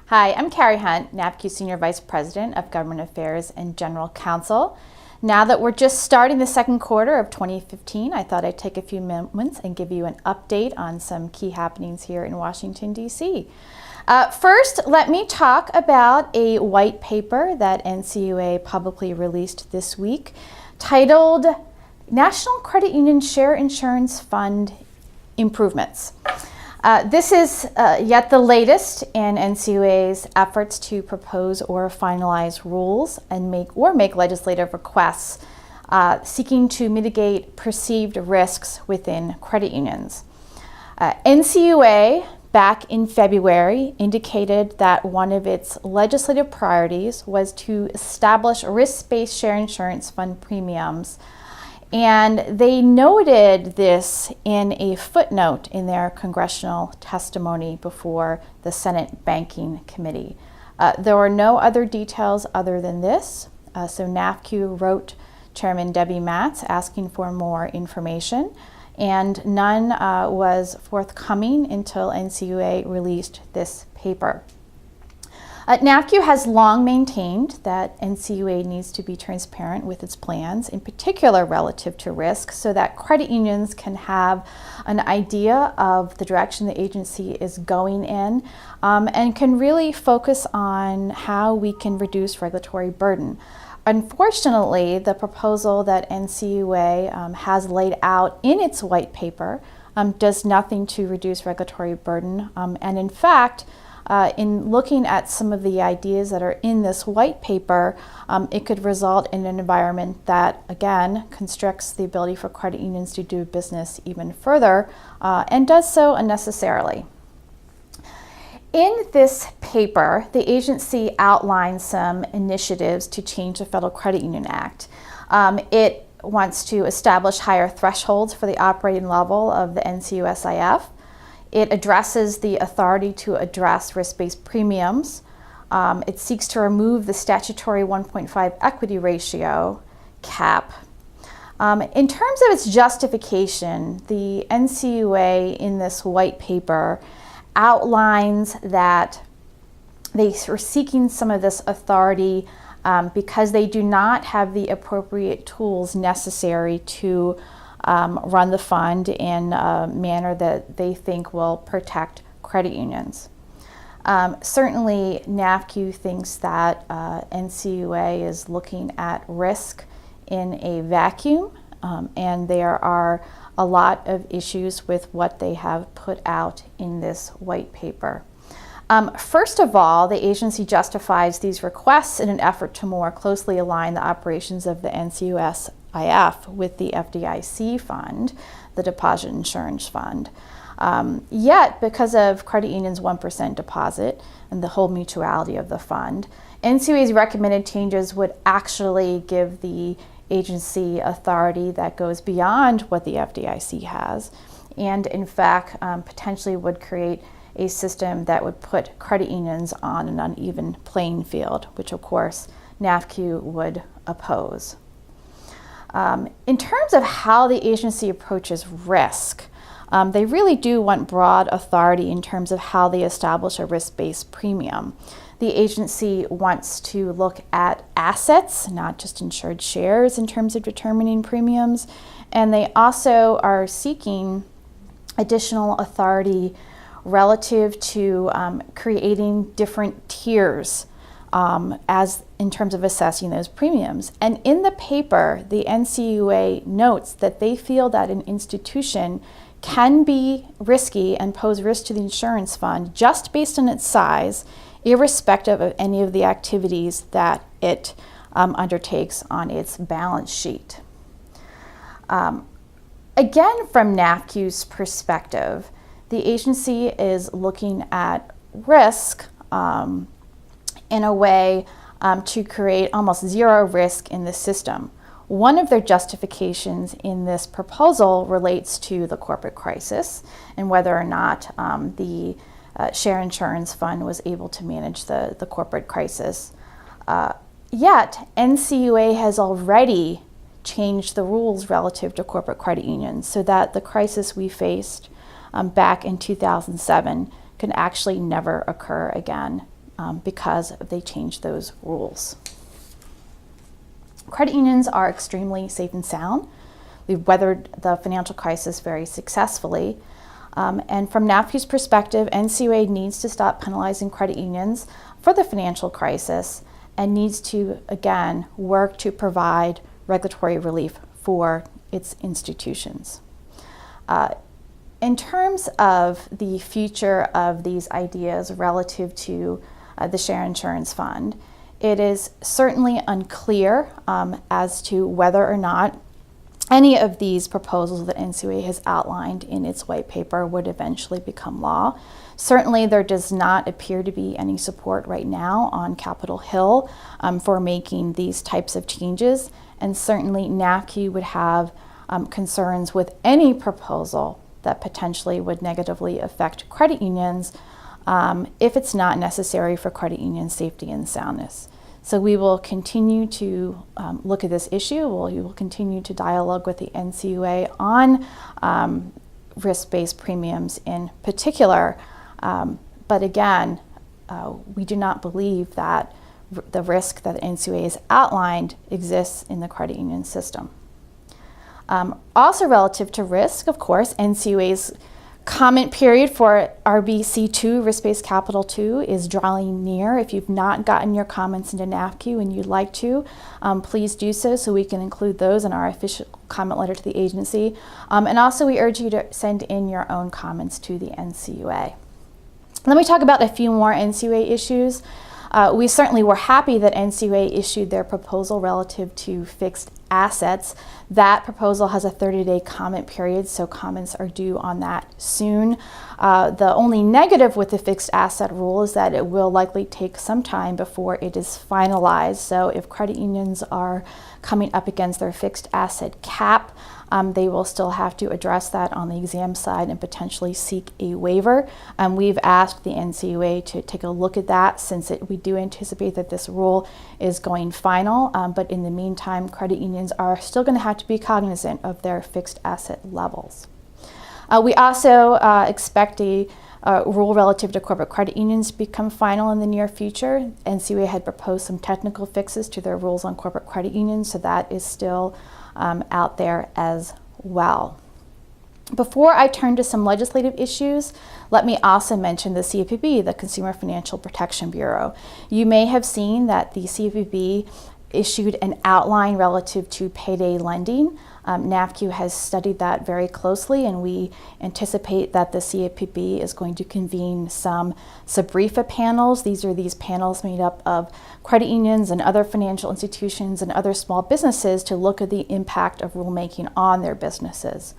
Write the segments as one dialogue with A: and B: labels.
A: Hi, I'm Carrie Hunt, NAFCU Senior Vice President of Government Affairs and General Counsel. Now that we're just starting the second quarter of 2015, I thought I'd take a few moments and give you an update on some key happenings here in Washington, D.C. First, let me talk about a white paper that NCUA publicly released this week titled National Credit Union Share Insurance Fund Improvements. This is yet the latest in NCUA's efforts to propose or finalize rules and make legislative requests seeking to mitigate perceived risks within credit unions. NCUA back in February indicated that one of its legislative priorities was to establish risk-based share insurance fund premiums. And they noted this in a footnote in their congressional testimony before the Senate Banking Committee. There were no other details other than this. So NAFCU wrote Chairman Debbie Matz asking for more information, and none was forthcoming until NCUA released this paper. NAFCU has long maintained that NCUA needs to be transparent with its plans, in particular relative to risk, so that credit unions can have an idea of the direction the agency is going in and can really focus on how we can reduce regulatory burden. Unfortunately, the proposal that NCUA has laid out in its white paper does nothing to reduce regulatory burden, and in fact, in looking at some of the ideas that are in this white paper, it could result in an environment that, again, constricts the ability for credit unions to do business even further and does so unnecessarily. In this paper, the agency outlines some initiatives to change the Federal Credit Union Act. It wants to establish higher thresholds for the operating level of the NCUSIF. It addresses the authority to address risk-based premiums. It seeks to remove the statutory 1.5 equity ratio cap. In terms of its justification, the NCUA in this white paper outlines that they are seeking some of this authority because they do not have the appropriate tools necessary to run the fund in a manner that they think will protect credit unions. Certainly, NAFCU thinks that NCUA is looking at risk in a vacuum, and there are a lot of issues with what they have put out in this white paper. First of all, the agency justifies these requests in an effort to more closely align the operations of the NCUSIF with the FDIC fund, the Deposit Insurance Fund. Yet, because of credit union's 1% deposit and the whole mutuality of the fund, NCUA's recommended changes would actually give the agency authority that goes beyond what the FDIC has, and in fact potentially would create a system that would put credit unions on an uneven playing field, which of course NAFCU would oppose. In terms of how the agency approaches risk, they really do want broad authority in terms of how they establish a risk-based premium. The agency wants to look at assets, not just insured shares, in terms of determining premiums, and they also are seeking additional authority relative to creating different tiers as in terms of assessing those premiums. And in the paper, the NCUA notes that they feel that an institution can be risky and pose risk to the insurance fund just based on its size, irrespective of any of the activities that it undertakes on its balance sheet. Again, from NAFCU's perspective, the agency is looking at risk in a way to create almost zero risk in the system. One of their justifications in this proposal relates to the corporate crisis and whether or not the share insurance fund was able to manage the corporate crisis. Yet, NCUA has already changed the rules relative to corporate credit unions so that the crisis we faced back in 2007 can actually never occur again. because they changed those rules. Credit unions are extremely safe and sound. We've weathered the financial crisis very successfully. And from NAFCU's perspective, NCUA needs to stop penalizing credit unions for the financial crisis and needs to, again, work to provide regulatory relief for its institutions. In terms of the future of these ideas relative to the Share Insurance Fund, it is certainly unclear as to whether or not any of these proposals that NCUA has outlined in its white paper would eventually become law. Certainly there does not appear to be any support right now on Capitol Hill for making these types of changes, and certainly NAFCU would have concerns with any proposal that potentially would negatively affect credit unions if it's not necessary for credit union safety and soundness. So we will continue to look at this issue. We will continue to dialogue with the NCUA on risk-based premiums in particular. But again, we do not believe that the risk that the NCUA has outlined exists in the credit union system. Also relative to risk, of course, NCUA's comment period for RBC2, Risk-Based Capital 2, is drawing near. If you've not gotten your comments into NAFCU and you'd like to, please do so we can include those in our official comment letter to the agency. And also we urge you to send in your own comments to the NCUA. Let me talk about a few more NCUA issues. We certainly were happy that NCUA issued their proposal relative to fixed assets. That proposal has a 30-day comment period, so comments are due on that soon. The only negative with the fixed asset rule is that it will likely take some time before it is finalized. So if credit unions are coming up against their fixed asset cap, they will still have to address that on the exam side and potentially seek a waiver. We've asked the NCUA to take a look at that since we do anticipate that this rule is going final. But in the meantime, credit unions are still going to have to be cognizant of their fixed asset levels. We also expect a rule relative to corporate credit unions to become final in the near future. NCUA had proposed some technical fixes to their rules on corporate credit unions, so that is still out there as well. Before I turn to some legislative issues, let me also mention the CFPB, the Consumer Financial Protection Bureau. You may have seen that the CFPB issued an outline relative to payday lending. NAFCU has studied that very closely, and we anticipate that the CFPB is going to convene some SABRIFA panels. These are these panels made up of credit unions and other financial institutions and other small businesses to look at the impact of rulemaking on their businesses.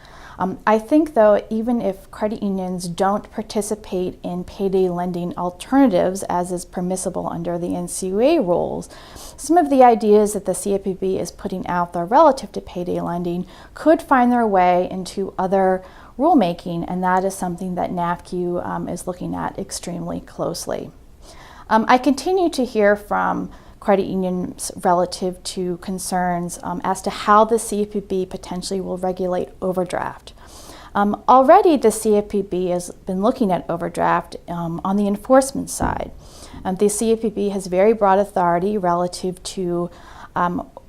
A: I think, though, even if credit unions don't participate in payday lending alternatives, as is permissible under the NCUA rules, some of the ideas that the CFPB is putting out there relative to payday lending could find their way into other rulemaking, and that is something that NAFCU is looking at extremely closely. I continue to hear from credit unions relative to concerns as to how the CFPB potentially will regulate overdraft. Already the CFPB has been looking at overdraft on the enforcement side. The CFPB has very broad authority relative to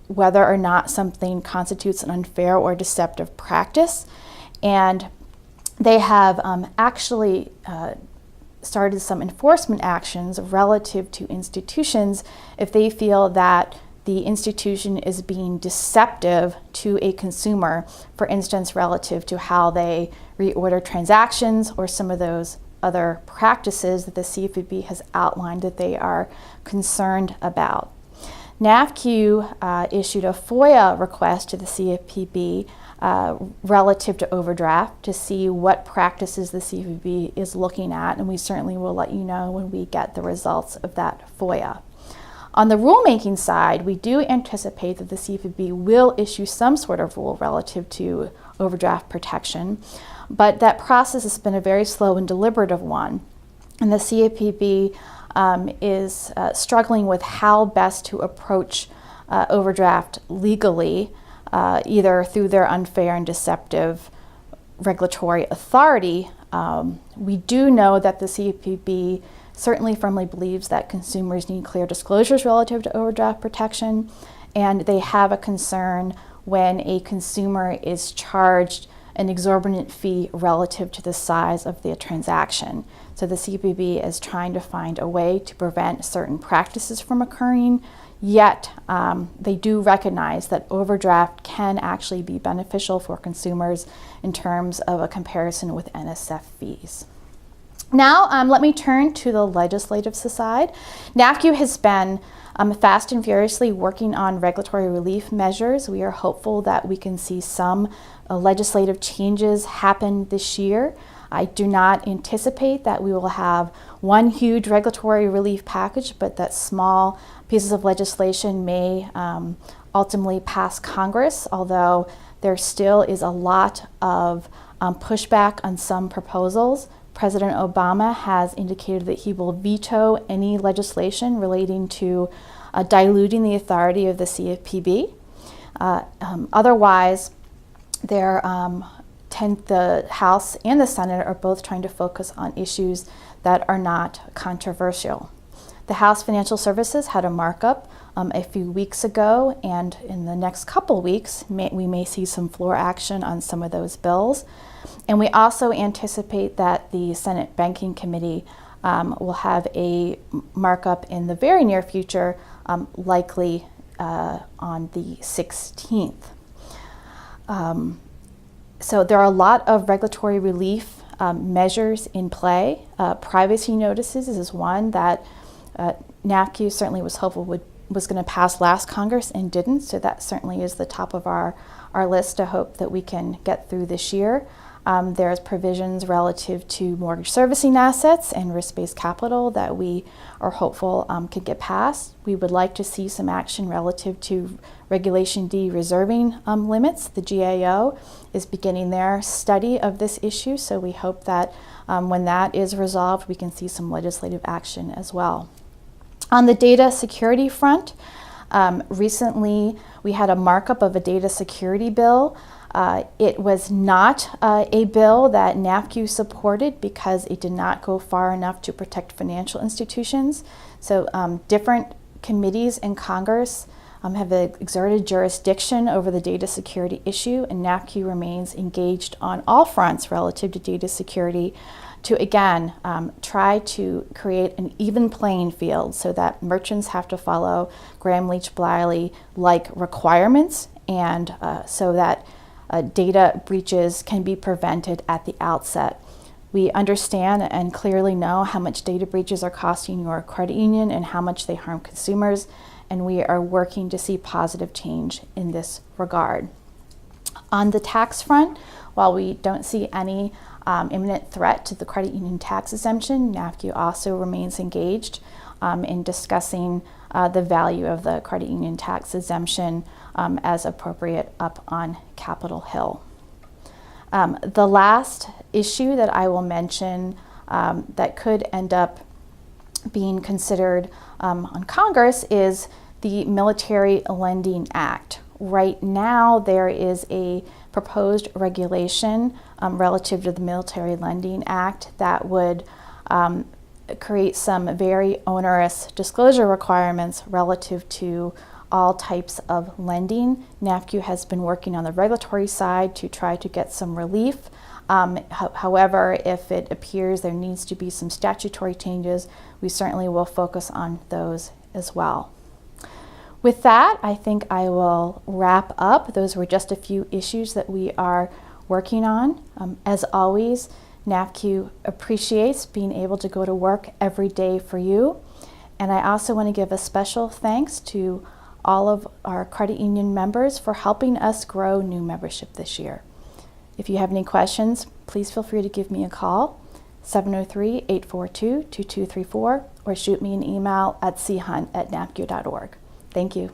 A: whether or not something constitutes an unfair or deceptive practice, and they have actually started some enforcement actions relative to institutions if they feel that the institution is being deceptive to a consumer, for instance, relative to how they reorder transactions or some of those other practices that the CFPB has outlined that they are concerned about. NAFCU issued a FOIA request to the CFPB relative to overdraft to see what practices the CFPB is looking at, and we certainly will let you know when we get the results of that FOIA. On the rulemaking side, we do anticipate that the CFPB will issue some sort of rule relative to overdraft protection, but that process has been a very slow and deliberative one, and the CFPB is struggling with how best to approach overdraft legally, either through their unfair and deceptive regulatory authority. We do know that the CFPB certainly firmly believes that consumers need clear disclosures relative to overdraft protection, and they have a concern when a consumer is charged an exorbitant fee relative to the size of the transaction. So the CPB is trying to find a way to prevent certain practices from occurring, yet they do recognize that overdraft can actually be beneficial for consumers in terms of a comparison with NSF fees. Now, let me turn to the legislative side. NAFCU has been fast and furiously working on regulatory relief measures. We are hopeful that we can see some legislative changes happen this year. I do not anticipate that we will have one huge regulatory relief package, but that small pieces of legislation may ultimately pass Congress, although there still is a lot of pushback on some proposals. President Obama has indicated that he will veto any legislation relating to diluting the authority of the CFPB. Otherwise, the House and the Senate are both trying to focus on issues that are not controversial. The House Financial Services had a markup a few weeks ago, and in the next couple weeks, we may see some floor action on some of those bills. And we also anticipate that the Senate Banking Committee will have a markup in the very near future, likely on the 16th. So there are a lot of regulatory relief measures in play. Privacy notices is one that NAFCU certainly was hopeful was going to pass last Congress and didn't, so that certainly is the top of our list to hope that we can get through this year. There's provisions relative to mortgage servicing assets and risk-based capital that we are hopeful could get passed. We would like to see some action relative to Regulation D reserving limits. The GAO is beginning their study of this issue, so we hope that when that is resolved, we can see some legislative action as well. On the data security front, recently we had a markup of a data security bill. It was not a bill that NAFCU supported because it did not go far enough to protect financial institutions. So different committees in Congress have exerted jurisdiction over the data security issue, and NAFCU remains engaged on all fronts relative to data security to, again, try to create an even playing field so that merchants have to follow Graham-Leach-Bliley-like requirements, and so that data breaches can be prevented at the outset. We understand and clearly know how much data breaches are costing your credit union and how much they harm consumers, and we are working to see positive change in this regard. On the tax front, while we don't see any imminent threat to the credit union tax exemption, NAFCU also remains engaged in discussing the value of the credit union tax exemption as appropriate up on Capitol Hill. The last issue that I will mention that could end up being considered on Congress is the Military Lending Act. Right now, there is a proposed regulation relative to the Military Lending Act that would create some very onerous disclosure requirements relative to all types of lending. NAFCU has been working on the regulatory side to try to get some relief. However, if it appears there needs to be some statutory changes, we certainly will focus on those as well. With that, I think I will wrap up. Those were just a few issues that we are working on. As always, NAFCU appreciates being able to go to work every day for you. And I also want to give a special thanks to all of our credit union members for helping us grow new membership this year. If you have any questions, please feel free to give me a call, 703-842-2234, or shoot me an email at chunt@nafcu.org. Thank you.